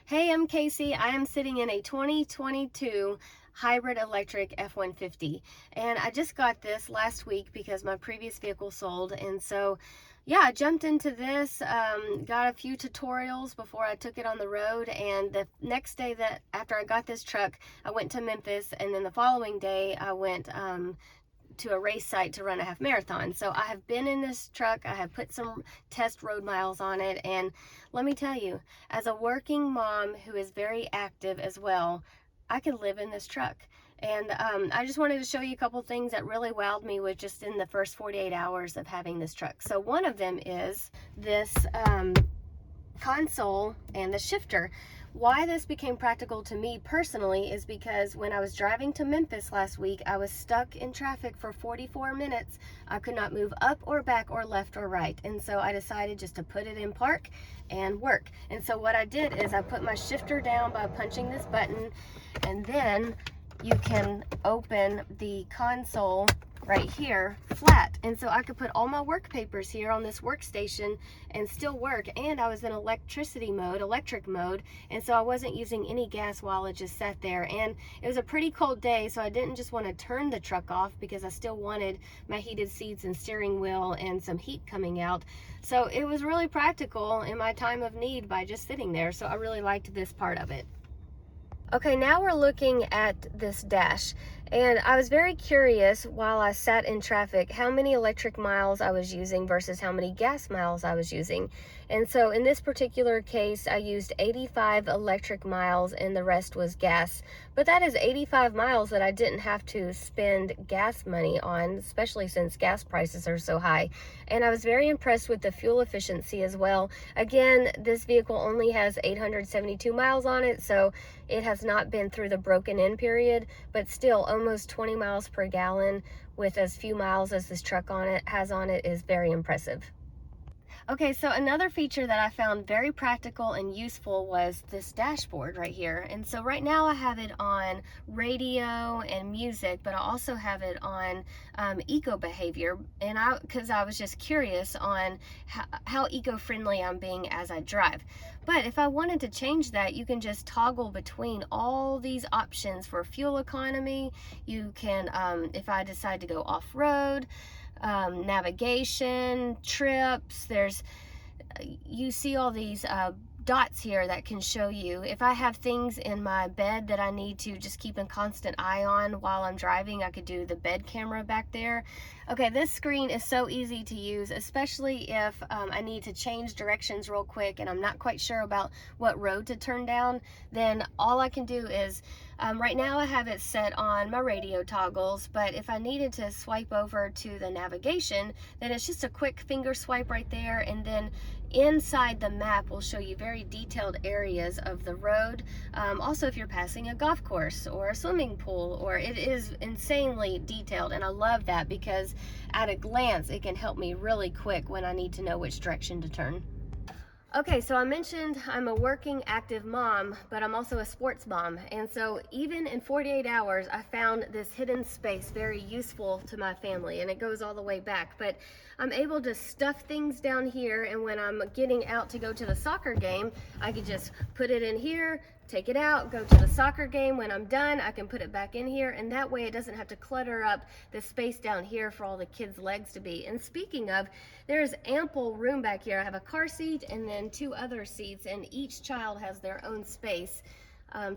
Hey, I'm Casey. I am sitting in a 2022 hybrid electric F-150, and I just got this last week because my previous vehicle sold. And so yeah, I jumped into this, got a few tutorials before I took it on the road, and the next day that after I got this truck, I went to Memphis, and then the following day I went to a race site to run a half marathon. So I have been in this truck, I have put some test road miles on it, and let me tell you, as a working mom who is very active as well, I could live in this truck. And I just wanted to show you a couple things that really wowed me with just in the first 48 hours of having this truck. So one of them is this console and the shifter. Why this became practical to me personally is because when I was driving to Memphis last week, I was stuck in traffic for 44 minutes. I could not move up or back or left or right. And so I decided just to put it in park and work. And so what I did is I put my shifter down by punching this button, and then you can open the console right here flat, and so I could put all my work papers here on this workstation and still work. And I was in electric mode, and so I wasn't using any gas while it just sat there. And it was a pretty cold day, so I didn't just want to turn the truck off because I still wanted my heated seats and steering wheel and some heat coming out. So it was really practical in my time of need by just sitting there. So I really liked this part of it. Okay, now we're looking at this dash, and I was very curious while I sat in traffic how many electric miles I was using versus how many gas miles I was using. And so in this particular case, I used 85 electric miles and the rest was gas. But that is 85 miles that I didn't have to spend gas money on, especially since gas prices are so high. And I was very impressed with the fuel efficiency as well. Again, this vehicle only has 872 miles on it, so it has not been through the broken in period, but still almost 20 miles per gallon with as few miles as this truck has on it is very impressive. Okay, so another feature that I found very practical and useful was this dashboard right here. And so right now I have it on radio and music, but I also have it on eco behavior, and because I was just curious on how eco-friendly I'm being as I drive. But if I wanted to change that, you can just toggle between all these options for fuel economy. You can, if I decide to go off-road, navigation, trips, you see all these dots here that can show you if I have things in my bed that I need to just keep a constant eye on while I'm driving. I could do the bed camera back there. Okay, this screen is so easy to use, especially if I need to change directions real quick and I'm not quite sure about what road to turn down. Then all I can do is right now I have it set on my radio toggles, but if I needed to swipe over to the navigation, then it's just a quick finger swipe right there, and then inside the map will show you very detailed areas of the road. Also, if you're passing a golf course or a swimming pool, or it is insanely detailed, and I love that because at a glance it can help me really quick when I need to know which direction to turn. Okay, so I mentioned I'm a working active mom, but I'm also a sports mom. And so even in 48 hours, I found this hidden space very useful to my family, and it goes all the way back. But I'm able to stuff things down here, and when I'm getting out to go to the soccer game, I can just put it in here, take it out, go to the soccer game. When I'm done, I can put it back in here, and that way it doesn't have to clutter up the space down here for all the kids' legs to be. And speaking of, there's ample room back here. I have a car seat and then 2 other seats, and each child has their own space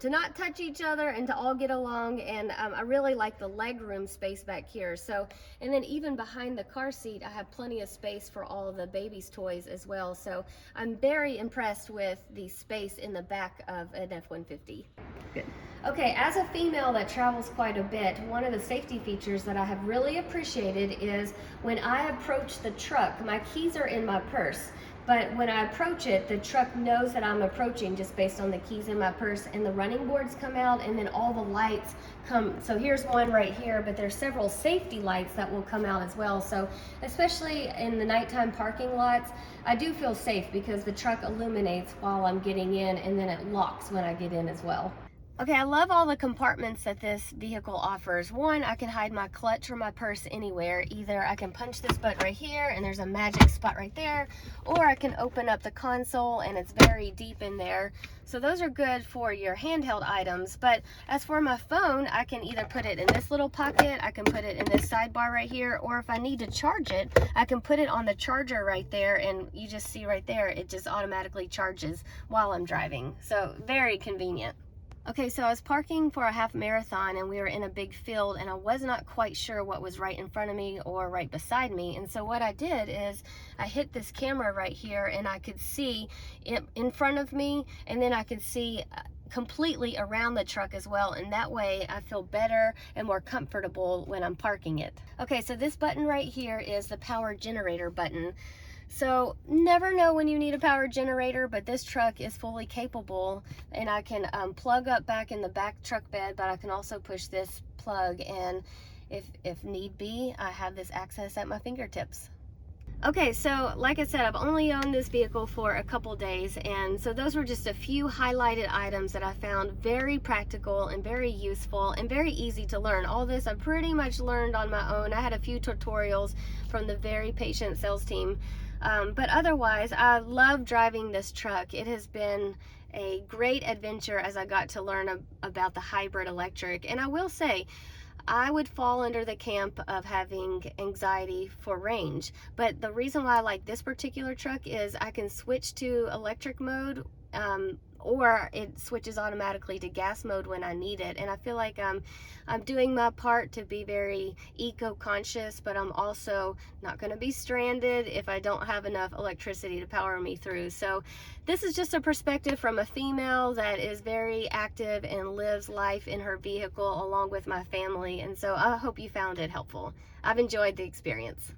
to not touch each other and to all get along. And I really like the leg room space back here. So, and then even behind the car seat, I have plenty of space for all of the baby's toys as well. So I'm very impressed with the space in the back of an F-150. Good. Okay, as a female that travels quite a bit, one of the safety features that I have really appreciated is when I approach the truck, my keys are in my purse. But when I approach it, the truck knows that I'm approaching just based on the keys in my purse, and the running boards come out, and then all the lights come. So here's one right here, but there's several safety lights that will come out as well. So especially in the nighttime parking lots, I do feel safe because the truck illuminates while I'm getting in, and then it locks when I get in as well. Okay, I love all the compartments that this vehicle offers. One, I can hide my clutch or my purse anywhere. Either I can punch this button right here and there's a magic spot right there, or I can open up the console and it's very deep in there. So those are good for your handheld items. But as for my phone, I can either put it in this little pocket, I can put it in this sidebar right here, or if I need to charge it, I can put it on the charger right there, and you just see right there, it just automatically charges while I'm driving. So very convenient. Okay, so I was parking for a half marathon and we were in a big field and I was not quite sure what was right in front of me or right beside me. And so what I did is I hit this camera right here and I could see it in front of me, and then I could see completely around the truck as well, and that way I feel better and more comfortable when I'm parking it. Okay, so this button right here is the power generator button. So never know when you need a power generator, but this truck is fully capable, and I can plug up back in the back truck bed, but I can also push this plug, and if need be, I have this access at my fingertips. Okay, so like I said, I've only owned this vehicle for a couple days, and so those were just a few highlighted items that I found very practical and very useful and very easy to learn. All this I pretty much learned on my own. I had a few tutorials from the very patient sales team, but otherwise I love driving this truck. It has been a great adventure as I got to learn about the hybrid electric, and I will say I would fall under the camp of having anxiety for range, but the reason why I like this particular truck is I can switch to electric mode, or it switches automatically to gas mode when I need it. And I feel like I'm doing my part to be very eco-conscious, but I'm also not going to be stranded if I don't have enough electricity to power me through. So this is just a perspective from a female that is very active and lives life in her vehicle along with my family, and so I hope you found it helpful. I've enjoyed the experience.